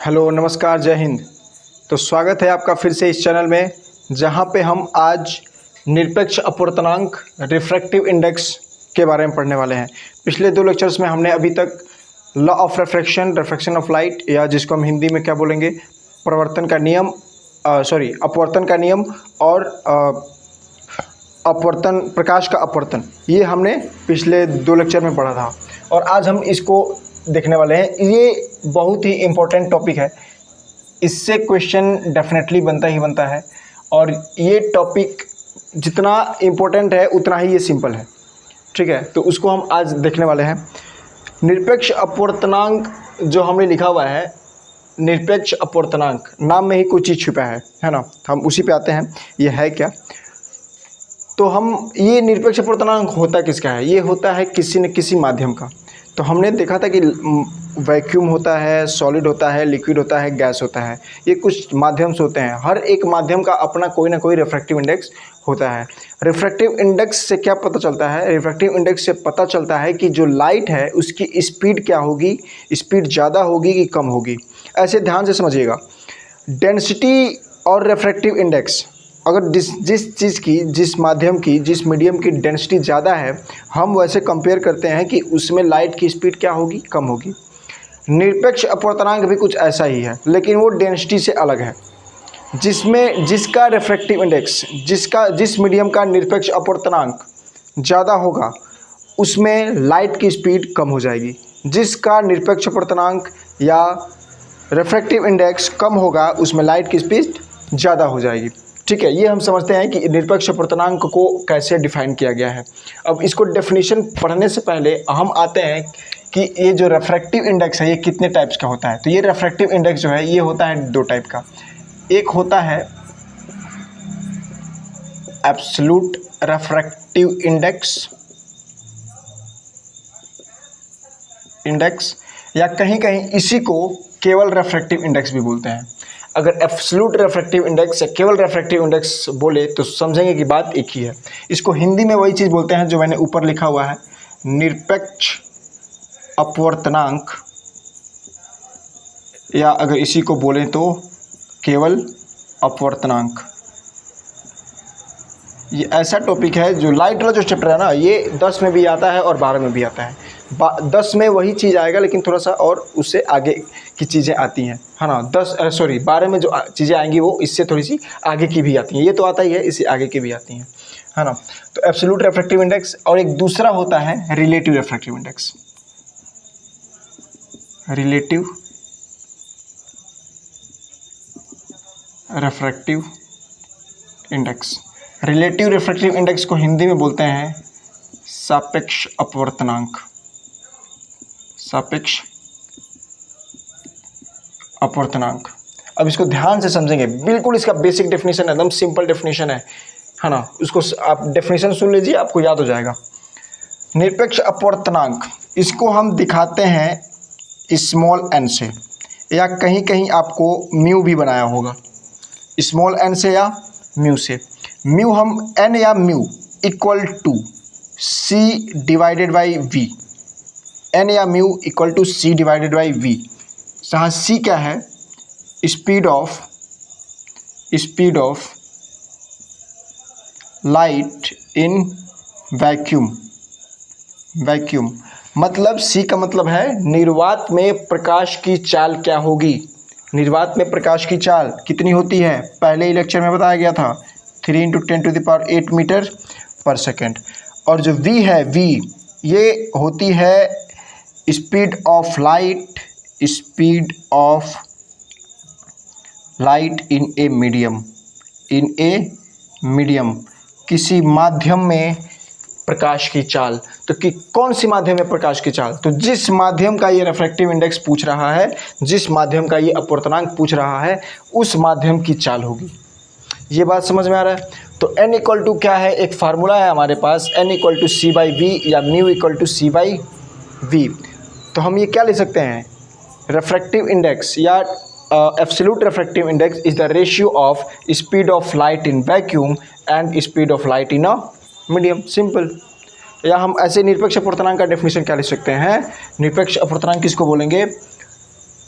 Hello नमस्कार जय हिंद। तो स्वागत है आपका फिर से इस चैनल में, जहां पे हम आज निरपेक्ष अपवर्तनांक रिफ्रैक्टिव इंडेक्स के बारे में पढ़ने वाले हैं। पिछले दो लेक्चर्स में हमने अभी तक law of refraction of light, या जिसको हम हिंदी में क्या बोलेंगे, अपवर्तन का नियम और अपवर्तन, प्रकाश का अपवर्तन, ये हमने पिछले दो लेक्चर में पढ़ा था। और आज हम इसको देखने वाले हैं। ये बहुत ही इम्पोर्टेंट टॉपिक है, इससे क्वेश्चन डेफिनेटली बनता है। और ये टॉपिक जितना इम्पोर्टेंट है उतना ही ये सिंपल है, ठीक है। तो उसको हम आज देखने वाले हैं। निरपेक्ष अपवर्तनांक जो हमने लिखा हुआ है, निरपेक्ष अपवर्तनांक, नाम में ही कुछ चीज़ छुपा है ना। हम उसी पे आते हैं, ये है क्या। तो हम ये निरपेक्ष अपवर्तनांक होता किसका है? ये होता है किसी न किसी माध्यम का। तो हमने देखा था कि वैक्यूम होता है, सॉलिड होता है, लिक्विड होता है, गैस होता है। ये कुछ माध्यम से होते हैं। हर एक माध्यम का अपना कोई ना कोई रिफ्रैक्टिव इंडेक्स होता है। रिफ्रैक्टिव इंडेक्स से क्या पता चलता है? रिफ्रैक्टिव इंडेक्स से पता चलता है कि जो लाइट है उसकी स्पीड क्या होगी, स्पीड ज़्यादा होगी कि कम होगी। ऐसे ध्यान से समझिएगा। डेंसिटी और रिफ्रैक्टिव इंडेक्स, अगर जिस चीज़ की, जिस माध्यम की, जिस मीडियम की डेंसिटी ज़्यादा है, हम वैसे कंपेयर करते हैं कि उसमें लाइट की स्पीड क्या होगी, कम होगी। निरपेक्ष अपवर्तनांक भी कुछ ऐसा ही है, लेकिन वो डेंसिटी से अलग है। जिसका रिफ्रैक्टिव इंडेक्स, जिस मीडियम का निरपेक्ष अपवर्तनांक ज़्यादा होगा उसमें लाइट की स्पीड कम हो जाएगी। जिसका निरपेक्ष अपवर्तनांक या रिफ्रैक्टिव इंडेक्स कम होगा उसमें लाइट की स्पीड ज़्यादा हो जाएगी, ठीक है। ये हम समझते हैं कि निरपेक्ष अपवर्तनांक को कैसे डिफाइन किया गया है। अब इसको डेफिनेशन पढ़ने से पहले हम आते हैं कि ये जो रिफ्रैक्टिव इंडेक्स है ये कितने टाइप्स का होता है। तो ये रिफ्रैक्टिव इंडेक्स जो है ये होता है दो टाइप का। एक होता है एब्सोल्यूट रिफ्रैक्टिव इंडेक्स, या कहीं कहीं इसी को केवल रिफ्रैक्टिव इंडेक्स भी बोलते हैं। अगर एब्सोल्यूट रिफ्रैक्टिव इंडेक्स या केवल रिफ्रैक्टिव इंडेक्स बोले तो समझेंगे कि बात एक ही है। इसको हिंदी में वही चीज़ बोलते हैं जो मैंने ऊपर लिखा हुआ है, निरपेक्ष अपवर्तनांक, या अगर इसी को बोलें तो केवल अपवर्तनांक। ये ऐसा टॉपिक है जो लाइट वाला जो चैप्टर है ना, ये 10 में भी आता है और 12 में भी आता है। 10 में वही चीज़ आएगा, लेकिन थोड़ा सा और उससे आगे की चीज़ें आती हैं, है ना। 12 में जो चीज़ें आएंगी वो इससे थोड़ी सी आगे की भी आती हैं। ये तो आता ही है, इससे आगे की भी आती हैं, है ना। तो एब्सोल्यूट रिफ्रैक्टिव इंडेक्स, और एक दूसरा होता है relative refractive index. Relative refractive index. Relative refractive index को हिंदी में बोलते हैं सापेक्ष अपवर्तनांक। सापेक्ष अपवर्तनांक। अब इसको ध्यान से समझेंगे, बिल्कुल इसका बेसिक डेफिनेशन एकदम सिंपल डेफिनेशन है ना। उसको आप डेफिनेशन सुन लीजिए, आपको याद हो जाएगा। निरपेक्ष अपवर्तनांक, इसको हम दिखाते हैं स्मॉल एन से, या कहीं कहीं आपको म्यू भी बनाया होगा, स्मॉल एन से या म्यू से। म्यू हम एन या mu equal to C divided by V, n या mu equal to C divided by V. जहाँ सी क्या है? Speed of light in vacuum. मतलब सी का मतलब है निर्वात में प्रकाश की चाल क्या होगी। निर्वात में प्रकाश की चाल कितनी होती है? पहले ही लेक्चर में बताया गया था, 3 × 10⁸ मीटर पर सेकेंड। और जो v है, v ये होती है speed of light in a medium, किसी माध्यम में प्रकाश की चाल। तो कि कौन सी माध्यम में प्रकाश की चाल? तो जिस माध्यम का ये रिफ्रैक्टिव इंडेक्स पूछ रहा है, जिस माध्यम का ये अपवर्तनांक पूछ रहा है, उस माध्यम की चाल होगी। ये बात समझ में आ रहा है? तो n इक्वल टू क्या है? एक फार्मूला है हमारे पास, n equal to C by V, या mu equal to C by V. तो हम ये क्या ले सकते हैं? रिफ्रैक्टिव इंडेक्स या absolute refractive index is the ratio of speed of light in vacuum and speed of light in a medium. Simple. या हम ऐसे निरपेक्ष अपवर्तनांक का डेफिनेशन क्या लिख सकते हैं? निरपेक्ष अपवर्तनांक किसको बोलेंगे?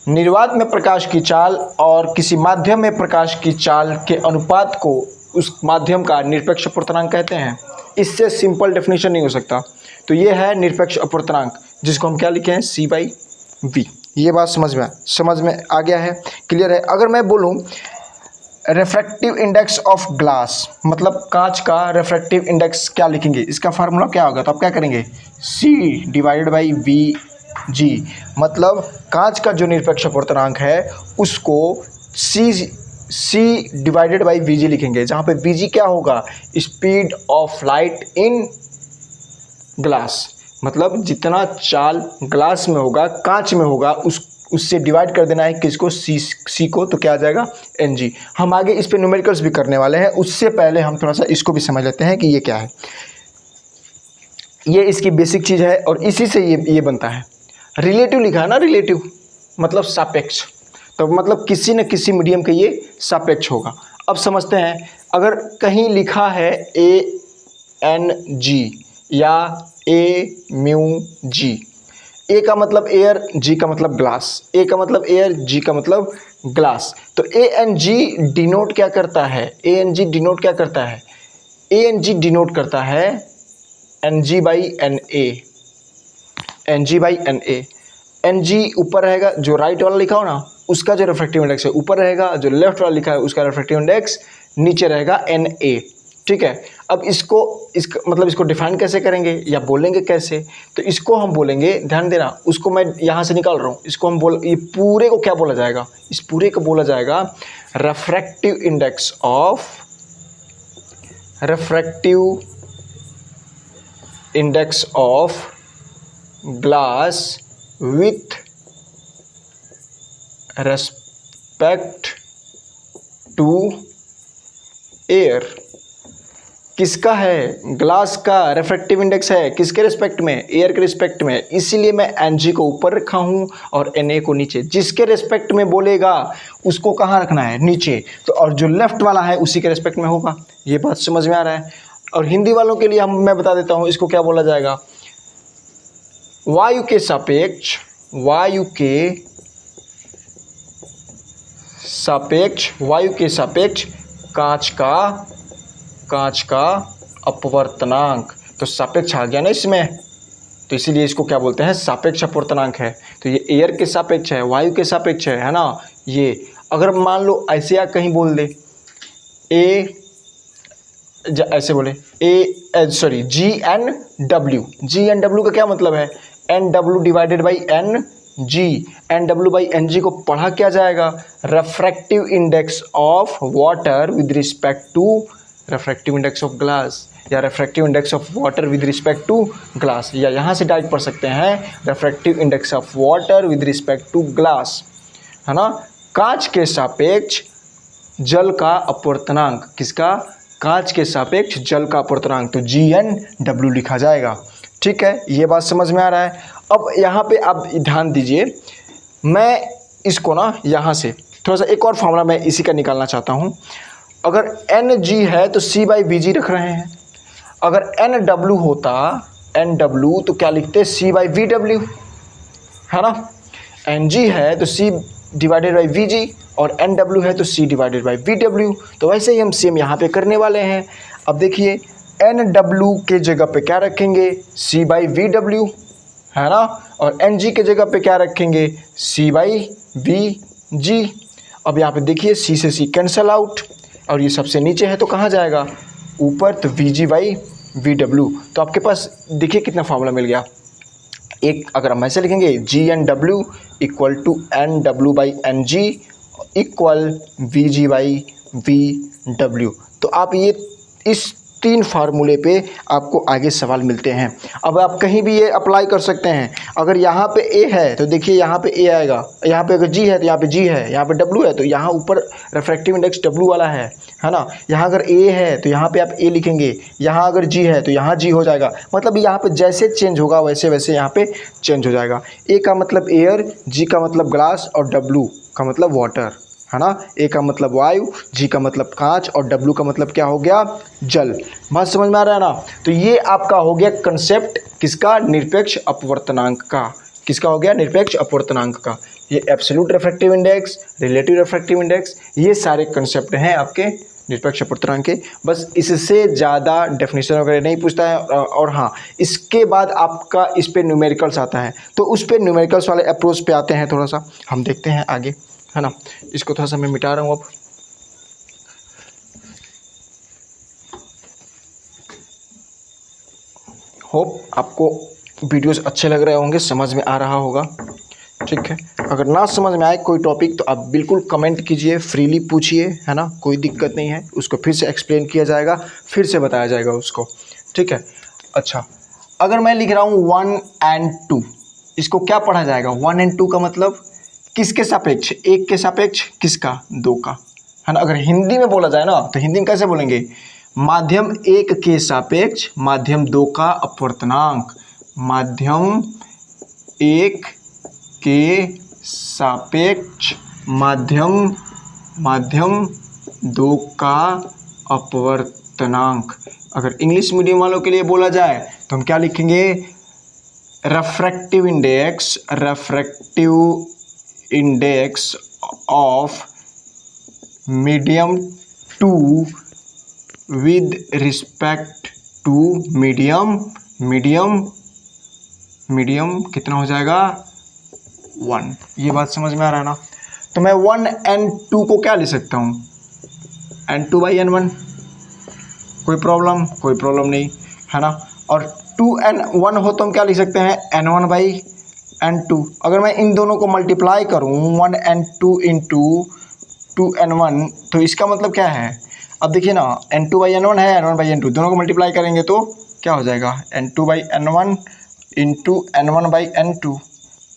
निर्वात में प्रकाश की चाल और किसी माध्यम में प्रकाश की चाल के अनुपात को उस माध्यम का निरपेक्ष अपवर्तनांक कहते हैं। इससे सिंपल डेफिनेशन नहीं हो सकता। तो ये है निरपेक्ष अपवर्तनांक, जिसको हम क्या लिखे हैं, C/V। ये बात समझ में आ गया है, क्लियर है। अगर मैं बोलूँ रेफ्रैक्टिव इंडेक्स ऑफ ग्लास, मतलब कांच का रेफ्रैक्टिव इंडेक्स क्या लिखेंगे, इसका फार्मूला क्या होगा, तो आप क्या करेंगे, C/VG। मतलब कांच का जो निरपेक्ष अपवर्तनांक है उसको C/VG लिखेंगे, जहाँ पे VG क्या होगा, speed of light in glass. मतलब जितना चाल ग्लास में होगा, कांच में होगा, उससे डिवाइड कर देना है किसको, C को, तो क्या आ जाएगा, NG। हम आगे इस पे न्यूमेरिकल्स भी करने वाले हैं, उससे पहले हम थोड़ा सा इसको भी समझ लेते हैं कि ये क्या है। ये इसकी बेसिक चीज़ है और इसी से ये बनता है। रिलेटिव लिखा है ना, रिलेटिव मतलब सापेक्ष, तो मतलब किसी न किसी मीडियम के ये सापेक्ष होगा। अब समझते हैं, अगर कहीं लिखा है ANG या AμG, A का मतलब एयर, G का मतलब ग्लास, A का मतलब एयर, G का मतलब ग्लास, तो ANG डिनोट क्या करता है, ANG डिनोट क्या करता है, ANG डिनोट करता है NG/NA, NG/NA। NG ऊपर रहेगा, जो राइट वाला लिखा हो ना उसका जो रिफ्रैक्टिव इंडेक्स है ऊपर रहेगा, जो लेफ्ट वाला लिखा है उसका रिफ्रैक्टिव इंडेक्स नीचे रहेगा, NA। ठीक है। अब इसको डिफाइन कैसे करेंगे या बोलेंगे कैसे, तो इसको हम बोलेंगे, ध्यान देना, उसको मैं यहाँ से निकाल रहा हूँ, इसको हम ये पूरे को क्या बोला जाएगा, इस पूरे को बोला जाएगा refractive index of glass with respect to air. किसका है, ग्लास का रिफ्रैक्टिव इंडेक्स है किसके रिस्पेक्ट में, एयर के रिस्पेक्ट में, इसीलिए मैं NG को ऊपर रखा हूँ और NA को नीचे। जिसके रिस्पेक्ट में बोलेगा उसको कहाँ रखना है, नीचे, तो और जो लेफ्ट वाला है उसी के रिस्पेक्ट में होगा। ये बात समझ में आ रहा है। और हिंदी वालों के लिए मैं बता देता हूँ, इसको क्या बोला जाएगा, वायु के सापेक्ष कांच का अपवर्तनांक। तो सापेक्ष आ गया ना इसमें, तो इसीलिए इसको क्या बोलते हैं, सापेक्ष अपवर्तनांक है। तो ये एयर के सापेक्ष है, वायु के सापेक्ष है ना। ये अगर मान लो ऐसे या कहीं बोल दे ऐसे बोले GNW का क्या मतलब है, NW/NG। NW/NG को पढ़ा क्या जाएगा, refractive index of water with respect to refractive index of glass, या refractive index of water with respect to glass, या यहाँ से डायरेक्ट पढ़ सकते हैं refractive index of water with respect to glass, है ना। कांच के सापेक्ष जल का अपवर्तनांक, किसका, कांच के सापेक्ष जल का अपवर्तनांक, तो GNW लिखा जाएगा। ठीक है, ये बात समझ में आ रहा है। अब यहाँ पे आप ध्यान दीजिए, मैं इसको ना यहाँ से थोड़ा सा एक और फॉर्मूला मैं इसी का निकालना चाहता हूँ। अगर NG है तो C/VG रख रहे हैं, अगर NW होता, NW तो क्या लिखते, C/VW, है ना। NG है तो C/VG और NW है तो C/VW। तो वैसे ही हम सेम यहाँ पे करने वाले हैं। अब देखिए, NW के जगह पे क्या रखेंगे, C/VW, है ना, और NG के जगह पे क्या रखेंगे, C/VG। अब यहाँ पे देखिए C से C कैंसल आउट, और ये सबसे नीचे है तो कहाँ जाएगा, ऊपर, तो VG/VW। तो आपके पास देखिए कितना फार्मूला मिल गया। एक अगर हम ऐसे लिखेंगे, GNW = NW/NG = VG/VW। तो आप ये इस 3 फार्मूले पे आपको आगे सवाल मिलते हैं। अब आप कहीं भी ये अप्लाई कर सकते हैं। अगर यहाँ पे A है तो देखिए यहाँ पे A आएगा, यहाँ पे अगर G है तो यहाँ पे G है, यहाँ पे W है तो यहाँ ऊपर रिफ्रैक्टिव इंडेक्स W वाला है ना। यहाँ अगर A है तो यहाँ पे आप A लिखेंगे, यहाँ अगर G है तो यहाँ G हो जाएगा। मतलब यहाँ पे जैसे चेंज होगा वैसे वैसे यहाँ पे चेंज हो जाएगा। A का मतलब एयर, G का मतलब ग्लास और W का मतलब वाटर, है ना। A का मतलब वायु, G का मतलब कांच और W का मतलब क्या हो गया, जल। बात समझ में आ रहा है ना। तो ये आपका हो गया कंसेप्ट किसका, निरपेक्ष अपवर्तनांक का। किसका हो गया, निरपेक्ष अपवर्तनांक का। ये absolute refractive index, relative refractive index, ये सारे कंसेप्ट हैं आपके निरपेक्ष अपवर्तनांक के। बस इससे ज़्यादा डेफिनेशन वगैरह नहीं पूछता है। और हाँ, इसके बाद आपका इस पे न्यूमेरिकल्स आता है, तो उस पे न्यूमेरिकल्स वाले अप्रोच पे आते हैं, थोड़ा सा हम देखते हैं आगे, है ना। इसको थोड़ा सा मैं मिटा रहा हूँ अब। होप आपको वीडियोस अच्छे लग रहे होंगे, समझ में आ रहा होगा, ठीक है। अगर ना समझ में आए कोई टॉपिक तो आप बिल्कुल कमेंट कीजिए, फ्रीली पूछिए, है ना, कोई दिक्कत नहीं है। उसको फिर से एक्सप्लेन किया जाएगा, फिर से बताया जाएगा उसको, ठीक है। अच्छा, अगर मैं लिख रहा हूँ 1 and 2, इसको क्या पढ़ा जाएगा? 1 and 2 का मतलब किसके सापेक्ष? एक के सापेक्ष, किसका? दो का, है ना। अगर हिंदी में बोला जाए ना तो हिंदी में कैसे बोलेंगे? माध्यम एक के सापेक्ष माध्यम दो का अपवर्तनांक, माध्यम एक के सापेक्ष माध्यम दो का अपवर्तनांक। अगर इंग्लिश मीडियम वालों के लिए बोला जाए तो हम क्या लिखेंगे? Refractive index of medium 2 with respect to medium कितना हो जाएगा? 1। ये बात समझ में आ रहा है ना। तो मैं 1 and 2 को क्या ले सकता हूँ? n2/n1, कोई प्रॉब्लम नहीं, है ना। और 2 and 1 हो तो हम क्या लिख सकते हैं? n1/n2। अगर मैं इन दोनों को मल्टीप्लाई करूँ 1 and 2 इंटू 2 and 1, तो इसका मतलब क्या है? अब देखिए ना, n2/n1 है, n1/n2, दोनों को मल्टीप्लाई करेंगे तो क्या हो जाएगा? n2/n1 into n1/n2,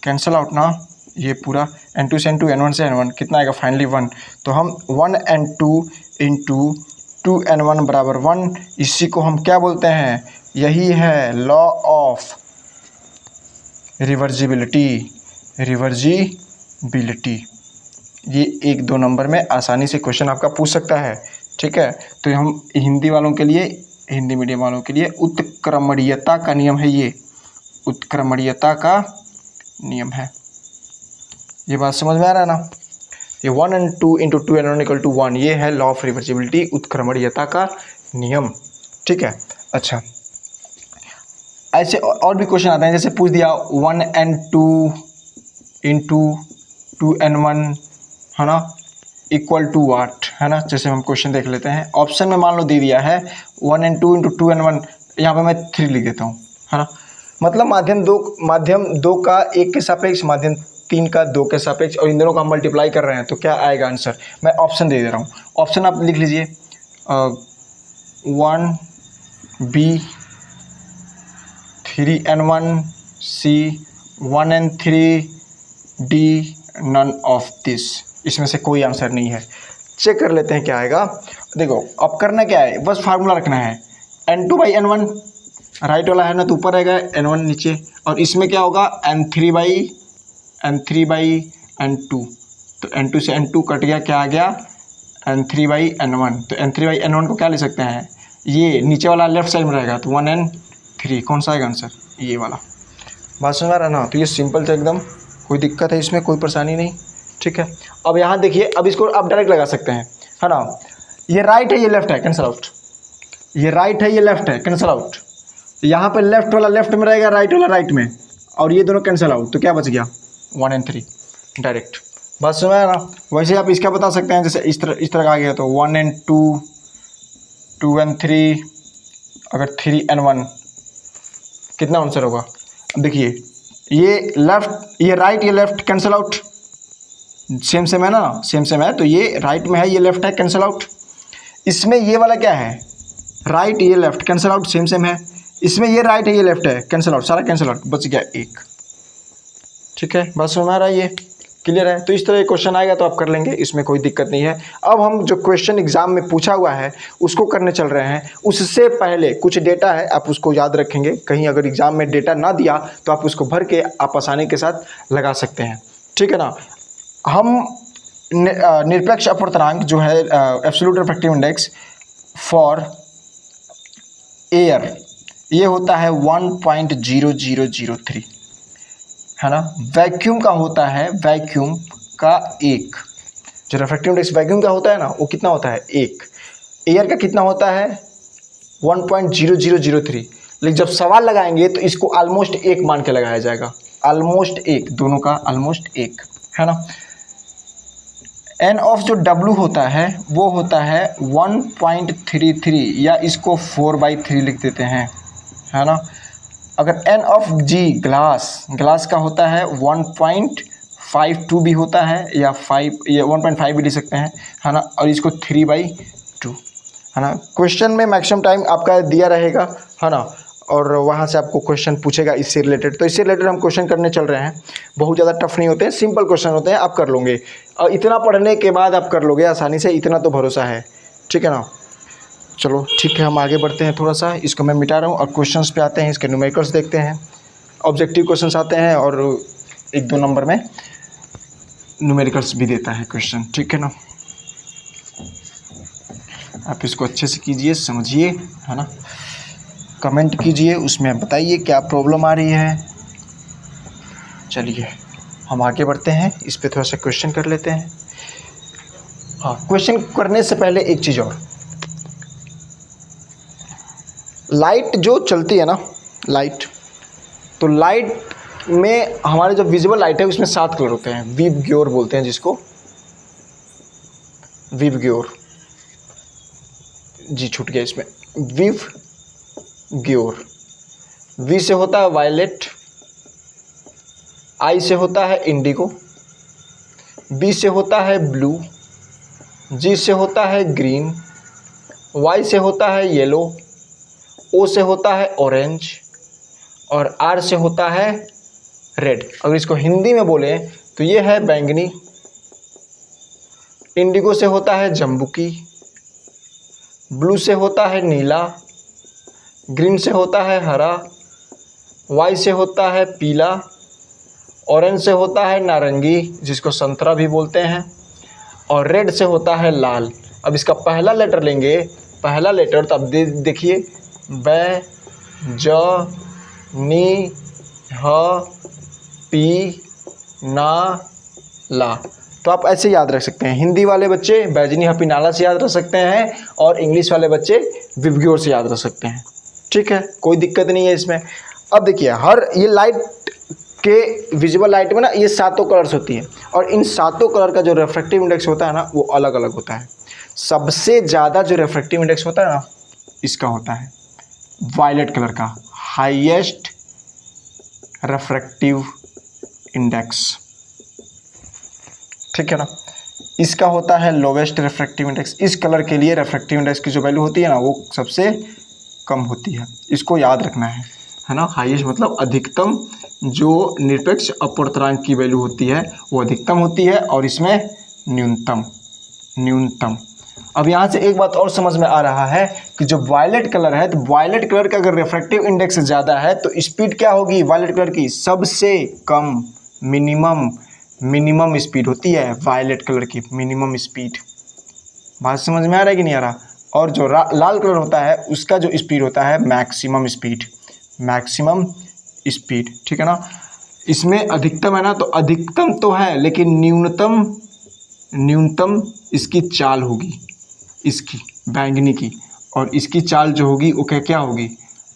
cancel out ना, ये पूरा n2 से n2, n1 से n1, कितना आएगा? फाइनली 1। तो हम 1 and 2 इंटू 2 and 1 बराबर 1, इसी को हम क्या बोलते हैं? यही है लॉ ऑफ रिवर्जिबिलिटी। ये 1-2 नंबर में आसानी से क्वेश्चन आपका पूछ सकता है, ठीक है। तो हम हिंदी मीडियम वालों के लिए उत्क्रमणीयता का नियम है, ये उत्क्रमणीयता का नियम है। ये बात समझ में आ रहा है ना। ये 1 and 2 into 2 and 1 equal to 1, ये है लॉ ऑफ रिवर्सिबिलिटी, उत्क्रमणीयता का नियम, ठीक है। अच्छा, ऐसे और भी क्वेश्चन आते हैं, जैसे पूछ दिया 1 and 2 इंटू 2 and 1, है ना, इक्वल टू वाट, है ना। जैसे हम क्वेश्चन देख लेते हैं। ऑप्शन में मान लो दे दिया है 1 and 2 इंटू 2 and 1, यहाँ पे मैं 3 लिख देता हूँ, है ना। मतलब माध्यम दो का 1 के सापेक्ष, माध्यम 3 का 2 के सापेक्ष, और इन दोनों का हम मल्टीप्लाई कर रहे हैं, तो क्या आएगा आंसर? मैं ऑप्शन दे दे रहा हूँ, ऑप्शन आप लिख लीजिए। 1B 3 and 1, C 1 and 3, D none of this. इसमें से कोई आंसर नहीं है। चेक कर लेते हैं क्या आएगा। देखो, अब करना क्या है, बस फार्मूला रखना है। n2/n1 राइट वाला है ना, तो ऊपर रहेगा, n1 नीचे, और इसमें क्या होगा? n3/n2। तो n2 से n2 कट गया, क्या आ गया? n3/n1। तो n3/n1 को क्या ले सकते हैं? ये नीचे वाला लेफ्ट साइड में रहेगा, तो 1 and 3 कौन सा आएगा आंसर? ये वाला। बात समझ आ रहा है ना। तो ये सिंपल था एकदम, कोई दिक्कत है इसमें, कोई परेशानी नहीं, ठीक है। अब यहाँ देखिए, अब इसको आप डायरेक्ट लगा सकते हैं, है ना। ये राइट है, ये लेफ्ट है, कैंसिल आउट। ये राइट है, ये लेफ्ट है, कैंसिल आउट। यहाँ पे लेफ्ट वाला लेफ्ट में रहेगा, राइट वाला राइट में, और ये दोनों कैंसिल आउट, तो क्या बच गया? 1 and 3 डायरेक्ट। बात समझ आया ना। वैसे आप इसका बता सकते हैं, जैसे इस तरह का आ गया तो 1 and 2, 2 and 3, अगर 3 and 1, कितना आंसर होगा? अब देखिए, ये लेफ्ट, ये राइट, ये लेफ्ट, कैंसिल आउट। सेम है ना, सेम है, तो ये राइट में है, ये लेफ्ट है, कैंसिल आउट। इसमें ये वाला क्या है? राइट, ये लेफ्ट, कैंसिल आउट, सेम है। इसमें ये राइट है, ये लेफ्ट है, कैंसिल आउट, सारा कैंसिल आउट, बच गया 1, ठीक है। बस समझ आ रहा है, ये क्लियर है। तो इस तरह क्वेश्चन आएगा तो आप कर लेंगे, इसमें कोई दिक्कत नहीं है। अब हम जो क्वेश्चन एग्जाम में पूछा हुआ है उसको करने चल रहे हैं। उससे पहले कुछ डेटा है, आप उसको याद रखेंगे। कहीं अगर एग्जाम में डेटा ना दिया तो आप उसको भर के आप आसानी के साथ लगा सकते हैं, ठीक है ना। हम निरपेक्ष अपवर्तनांक जो है, absolute refractive index for air, ये होता है 1.0003, है ना। वैक्यूम का होता है, वैक्यूम का 1, जो रिफ्रैक्टिव इंडेक्स वैक्यूम का होता है ना वो कितना होता है 1। एयर का कितना होता है 1.0003। लेकिन जब सवाल लगाएंगे तो इसको ऑलमोस्ट 1 मान के लगाया जाएगा, ऑलमोस्ट 1, दोनों का ऑलमोस्ट 1, है ना। एन ऑफ जो W होता है वो होता है 1.33, या इसको 4/3 लिख देते हैं, है ना। अगर एन ऑफ G ग्लास का होता है 1.52 भी होता है, या 1.5 भी लिख सकते हैं, है ना। और इसको 3/2, है ना। क्वेश्चन में मैक्सिमम टाइम आपका दिया रहेगा, है ना, और वहाँ से आपको क्वेश्चन पूछेगा इससे रिलेटेड। तो इससे रिलेटेड हम क्वेश्चन करने चल रहे हैं, बहुत ज़्यादा टफ नहीं होते हैं, सिंपल क्वेश्चन होते हैं, आप कर लोगे। और इतना पढ़ने के बाद आप कर लोगे आसानी से, इतना तो भरोसा है, ठीक है ना। चलो ठीक है, हम आगे बढ़ते हैं थोड़ा सा, इसको मैं मिटा रहा हूँ और क्वेश्चंस पे आते हैं। इसके न्यूमेरिकल्स देखते हैं, ऑब्जेक्टिव क्वेश्चंस आते हैं, और 1-2 नंबर में न्यूमेरिकल्स भी देता है क्वेश्चन, ठीक है ना। आप इसको अच्छे से कीजिए, समझिए, है ना। कमेंट कीजिए, उसमें बताइए क्या प्रॉब्लम आ रही है। चलिए हम आगे बढ़ते हैं, इस पे थोड़ा सा क्वेश्चन कर लेते हैं। हाँ, क्वेश्चन करने से पहले एक चीज़ और, लाइट जो चलती है ना, लाइट, तो लाइट में हमारे जो विजिबल लाइट है उसमें 7 कलर होते हैं, विबग्योर बोलते हैं जिसको, विबग्योर, जी छूट गया इसमें, विबग्योर। वी से होता है वायलेट, आई से होता है इंडिगो, बी से होता है ब्लू, जी से होता है ग्रीन, वाई से होता है येलो, ओ से होता है ऑरेंज, और आर से होता है रेड। अगर इसको हिंदी में बोले तो ये है बैंगनी, इंडिगो से होता है जम्बुकी, ब्लू से होता है नीला, ग्रीन से होता है हरा, वाई से होता है पीला, ऑरेंज से होता है नारंगी जिसको संतरा भी बोलते हैं, और रेड से होता है लाल। अब इसका पहला लेटर लेंगे, पहला लेटर, तो अब देखिए बै, ज, नी, ह, पी, ना, ला। तो आप ऐसे याद रख सकते हैं। हिंदी वाले बच्चे बैजनी हपी नाला से याद रख सकते हैं, और इंग्लिश वाले बच्चे विबग्योर से याद रख सकते हैं, ठीक है, कोई दिक्कत नहीं है इसमें। अब देखिए, हर ये लाइट के विजुअल लाइट में ना ये 7 कलर्स होती है, और इन 7 कलर का जो रिफ्रैक्टिव इंडेक्स होता है ना वो अलग अलग होता है। सबसे ज़्यादा जो रिफ्रैक्टिव इंडेक्स होता है ना इसका होता है वायलेट कलर का, हाईएस्ट रिफ्रैक्टिव इंडेक्स, ठीक है ना। इसका होता है लोवेस्ट रिफ्रैक्टिव इंडेक्स। इस कलर के लिए रिफ्रैक्टिव इंडेक्स की जो वैल्यू होती है ना वो सबसे कम होती है, इसको याद रखना है ना। हाईएस्ट मतलब अधिकतम, जो निरपेक्ष अपवर्तनांक की वैल्यू होती है वो अधिकतम होती है, और इसमें न्यूनतम। अब यहाँ से एक बात और समझ में आ रहा है कि जो वायलेट कलर है, तो वायलेट कलर का अगर रिफ्रैक्टिव इंडेक्स ज़्यादा है तो स्पीड क्या होगी वायलेट कलर की, सबसे कम, मिनिमम स्पीड होती है वायलेट कलर की, मिनिमम स्पीड। बात समझ में आ रहा है कि नहीं आ रहा। और जो लाल कलर होता है उसका जो स्पीड होता है मैक्सिमम स्पीड, ठीक है ना। इसमें अधिकतम है ना, तो अधिकतम तो है लेकिन न्यूनतम इसकी चाल होगी, इसकी बैंगनी की, और इसकी चाल जो होगी वो क्या होगी,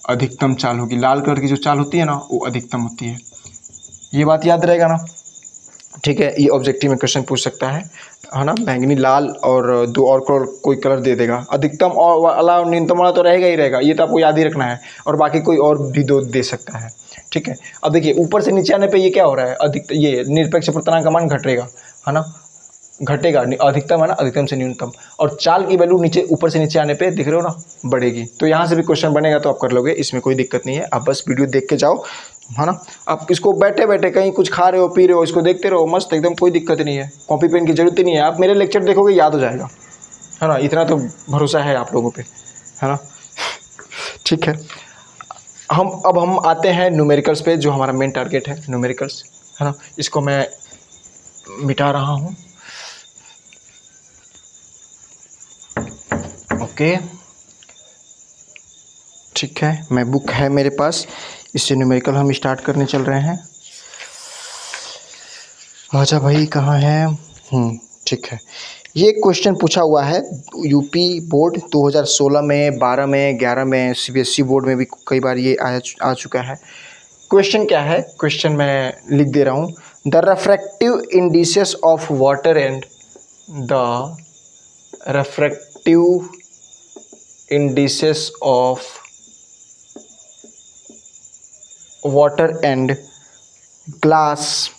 अधिकतम चाल होगी। लाल कलर की जो चाल होती है ना वो अधिकतम होती है, ये बात याद रहेगा ना, ठीक है। ये ऑब्जेक्टिव में क्वेश्चन पूछ सकता है ना। बैंगनी, लाल और 2 और कोई कलर दे देगा, अधिकतम और वाला और न्यूनतम वाला तो रहेगा ही रहेगा, ये तो आपको याद ही रखना है, और बाकी कोई और भी 2 दे सकता है, ठीक है। अब देखिए ऊपर से नीचे आने पे ये क्या हो रहा है, ये निरपेक्ष अपवर्तनांक का मान घटेगा, है ना, घटेगा, अधिकतम है ना, अधिकतम से न्यूनतम, और चाल की वैल्यू नीचे ऊपर से नीचे आने पे दिख रहे हो ना बढ़ेगी। तो यहाँ से भी क्वेश्चन बनेगा तो आप कर लोगे, इसमें कोई दिक्कत नहीं है, आप बस वीडियो देख के जाओ, है ना। आप इसको बैठे बैठे कहीं कुछ खा रहे हो पी रहे हो इसको देखते रहो मस्त एकदम, कोई दिक्कत नहीं है, कॉपी पेन की जरूरत ही नहीं है, आप मेरे लेक्चर देखोगे याद हो जाएगा, है ना, इतना तो भरोसा है आप लोगों पे, है ना, ठीक है। अब हम आते हैं न्यूमेरिकल्स पे, जो हमारा मेन टारगेट है न्यूमेरिकल्स, है ना। इसको मैं मिटा रहा हूँ, ओके, ठीक है। मैं बुक है मेरे पास, इससे न्यूमेरिकल हम स्टार्ट करने चल रहे हैं। आजा भाई कहाँ है। ठीक है। ये क्वेश्चन पूछा हुआ है यूपी बोर्ड 2016 में, 12 में, 11 में, सीबीएसई बोर्ड में भी कई बार ये आ चुका है। क्वेश्चन क्या है, क्वेश्चन मैं लिख दे रहा हूँ। The refractive indices of water and the refractive indices of water and glass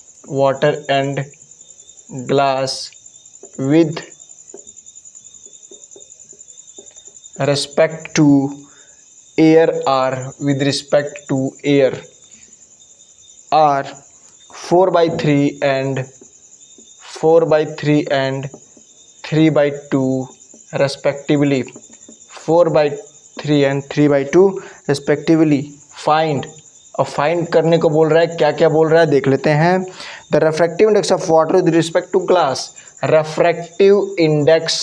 with respect to air are 4/3 and 3/2 respectively. 4/3 and 3/2 respectively. Find, अब फाइंड करने को बोल रहा है, क्या क्या बोल रहा है देख लेते हैं। The refractive index of water with respect to glass. Refractive index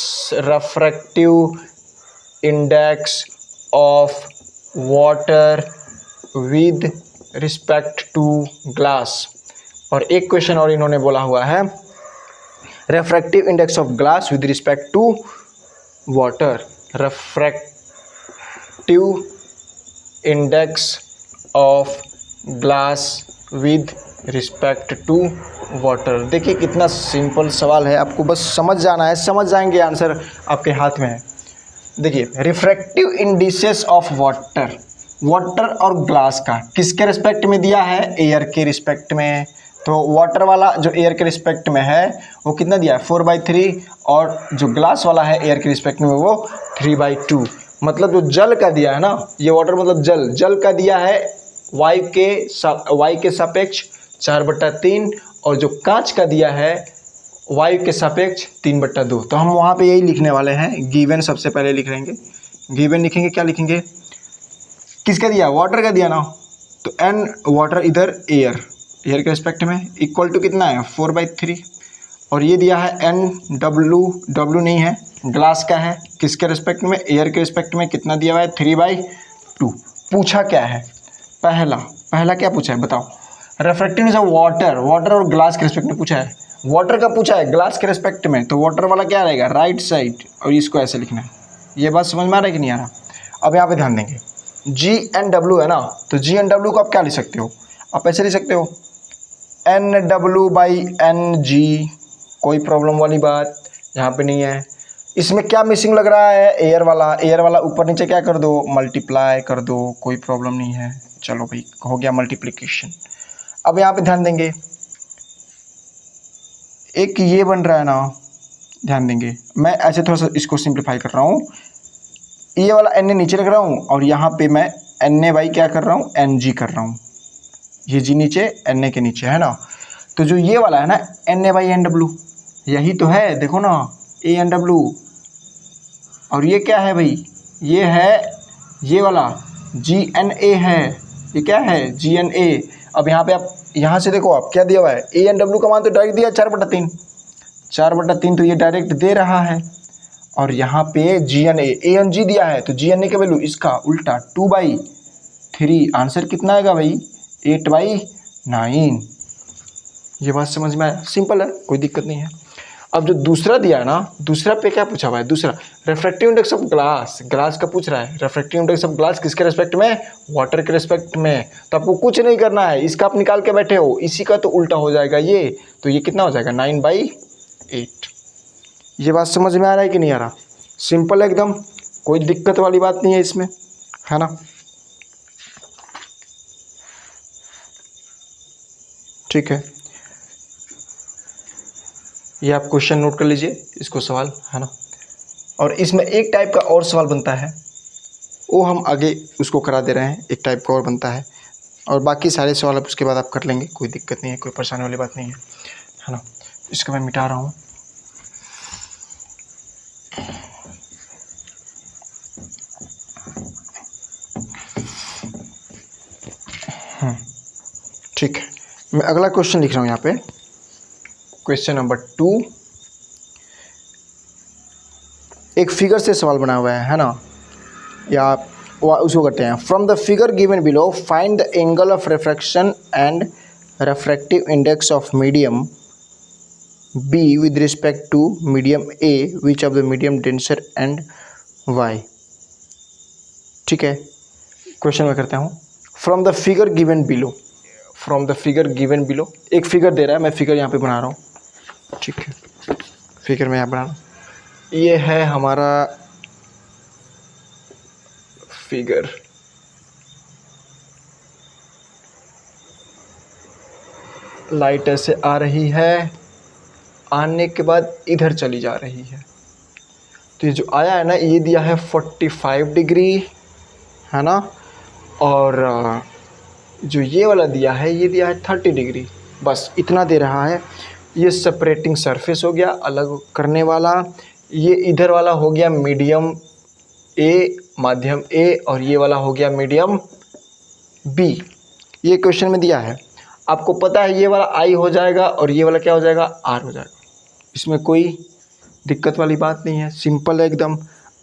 of water with respect to glass. और एक क्वेश्चन और इन्होंने बोला हुआ है, refractive index of glass with respect to water. Refractive index of glass with respect to water. देखिए कितना simple सवाल है, आपको बस समझ जाना है, समझ जाएंगे आंसर आपके हाथ में है। देखिए रिफ्रैक्टिव इंडिसेस ऑफ वाटर और ग्लास का किसके रिस्पेक्ट में दिया है, एयर के रिस्पेक्ट में। तो वाटर वाला जो एयर के रिस्पेक्ट में है वो कितना दिया है 4/3, और जो ग्लास वाला है एयर के रिस्पेक्ट में वो 3/2। मतलब जो जल का दिया है ना, ये वाटर मतलब जल का दिया है वायु के सापेक्ष 4/3, और जो कांच का दिया है वायु के सापेक्ष 3/2। तो हम वहाँ पे यही लिखने वाले हैं, गिवन सबसे पहले लिख लेंगे। गिवन लिखेंगे, क्या लिखेंगे, किसका दिया, वाटर का दिया ना, तो n वाटर इधर एयर के रिस्पेक्ट में इक्वल टू कितना है 4/3, और ये दिया है w नहीं है, ग्लास का है, किसके रिस्पेक्ट में, एयर के रिस्पेक्ट में कितना दिया हुआ है 3/2। पूछा क्या है, पहला क्या पूछा है बताओ, रेफ्रैक्टिव इंडेक्स ऑफ वाटर और ग्लास के रिस्पेक्ट में पूछा है। वाटर का पूछा है ग्लास के रिस्पेक्ट में, तो वाटर वाला क्या रहेगा राइट साइड, और इसको ऐसे लिखना है। ये बात समझ में आ रहा है कि नहीं आ रहा। अब यहाँ पे ध्यान देंगे, G&W है ना, तो G&W को आप क्या लिख सकते हो, आप ऐसे लिख सकते हो NW/NG, कोई प्रॉब्लम वाली बात यहाँ पे नहीं है। इसमें क्या मिसिंग लग रहा है, एयर वाला ऊपर नीचे क्या कर दो, मल्टीप्लाई कर दो, कोई प्रॉब्लम नहीं है। चलो भाई हो गया मल्टीप्लिकेशन। अब यहाँ पे ध्यान देंगे, एक ये बन रहा है ना, ध्यान देंगे, मैं ऐसे थोड़ा सा इसको सिंप्लीफाई कर रहा हूँ, ये वाला एन नीचे रख रहा हूँ, और यहाँ पे मैं NA क्या कर रहा हूँ, NG कर रहा हूँ, ये जी नीचे NA के नीचे है ना। तो जो ये वाला है ना NA/NW, यही तो है, देखो ना ANW, और ये क्या है भाई, ये है ये वाला GNA है, ये क्या है GNA। अब यहाँ पे आप यहाँ से देखो, आप क्या दिया हुआ है, ANW का मान तो डायरेक्ट दिया 4/3, तो ये डायरेक्ट दे रहा है, और यहाँ पे GNA ANG दिया है, तो GNA का वैल्यू इसका उल्टा 2/3। आंसर कितना आएगा भाई 8/9। ये बात समझ में आया, सिंपल है, कोई दिक्कत नहीं है। अब जो दूसरा दिया है ना, दूसरा पे क्या पूछा हुआ है, दूसरा रेफ्रैक्टिव इंडेक्स ऑफ ग्लास का पूछ रहा है। रेफ्रैक्टिव इंडेक्स ऑफ ग्लास किसके रिस्पेक्ट में, वाटर के रिस्पेक्ट में। तो आपको कुछ नहीं करना है, इसका आप निकाल के बैठे हो, इसी का तो उल्टा हो जाएगा ये, तो ये कितना हो जाएगा 9/8। ये बात समझ में आ रहा है कि नहीं आ रहा, सिंपल है एकदम, कोई दिक्कत वाली बात नहीं है इसमें, है ना। ठीक है, ये आप क्वेश्चन नोट कर लीजिए, इसको सवाल है ना। और इसमें एक टाइप का और सवाल बनता है, वो हम आगे उसको करा दे रहे हैं, एक टाइप का और बनता है, और बाकी सारे सवाल अब उसके बाद आप कर लेंगे, कोई दिक्कत नहीं है, कोई परेशानी वाली बात नहीं है ना। इसको मैं मिटा रहा हूँ। ठीक है, मैं अगला क्वेश्चन लिख रहा हूँ यहाँ पे, क्वेश्चन नंबर 2। एक फिगर से सवाल बना हुआ है ना, या उसको करते हैं। From the figure given below find the angle of refraction and refractive index of medium B with respect to medium A, which of the medium denser and why. ठीक है, क्वेश्चन में करता हूँ। From the figure given below, from the figure given below, एक figure दे रहा है, मैं फिगर यहाँ पे बना रहा हूँ। ठीक है, फिगर में यहाँ बना रहा हूँ। ये है हमारा फिगर, लाइट ऐसे आ रही है, आने के बाद इधर चली जा रही है। तो ये जो आया है ना, ये दिया है 45 डिग्री, है ना, और जो ये वाला दिया है ये दिया है 30 डिग्री। बस इतना दे रहा है। ये सेपरेटिंग सरफेस हो गया, अलग करने वाला। ये इधर वाला हो गया मीडियम ए, माध्यम ए, और ये वाला हो गया मीडियम बी। ये क्वेश्चन में दिया है, आपको पता है ये वाला आई हो जाएगा और ये वाला क्या हो जाएगा, आर हो जाएगा। इसमें कोई दिक्कत वाली बात नहीं है, सिंपल है एकदम।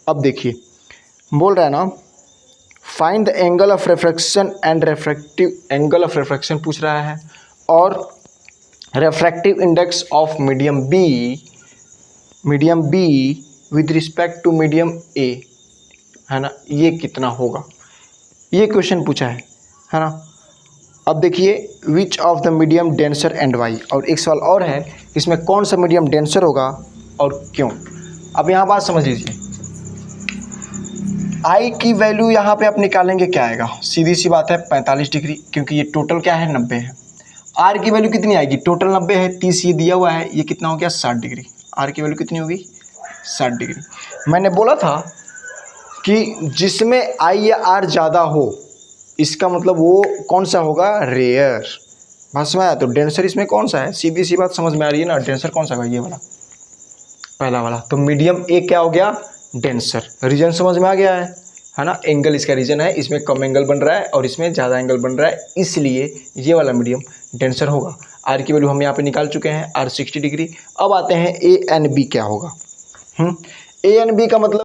अब देखिए, बोल रहा है ना, find the angle of refraction and refractive angle of refraction पूछ रहा है, और refractive index of medium B with respect to medium A, है ना, ये कितना होगा, ये क्वेश्चन पूछा है ना। अब देखिए, which of the medium denser and why, और एक सवाल और है, इसमें कौन सा मीडियम डेंसर होगा और क्यों। अब यहाँ बात समझ लीजिए, आई की वैल्यू यहाँ पे आप निकालेंगे, क्या आएगा, सीधी सी बात है 45 डिग्री, क्योंकि ये टोटल क्या है 90 है। आर की वैल्यू कितनी आएगी, टोटल 90 है, 30 ये दिया हुआ है, ये कितना हो गया 60 डिग्री। आर की वैल्यू कितनी होगी 60 डिग्री। मैंने बोला था कि जिसमें आई या आर ज़्यादा हो, इसका मतलब वो कौन सा होगा, रेयर। बस में आया, तो डेंसर इसमें कौन सा है, सीधी सी बात समझ में आ रही है ना, डेंसर कौन सा होगा, ये वाला, पहला वाला। तो मीडियम ए क्या हो गया, डेंसर। रीजन समझ में आ गया है ना, एंगल इसका रीजन है, इसमें कम एंगल बन रहा है और इसमें ज़्यादा एंगल बन रहा है, इसलिए ये वाला मीडियम डेंसर होगा। आर की वैल्यू हम यहाँ पे निकाल चुके हैं, आर 60 डिग्री। अब आते हैं ए एंड बी क्या होगा। ए एंड बी का मतलब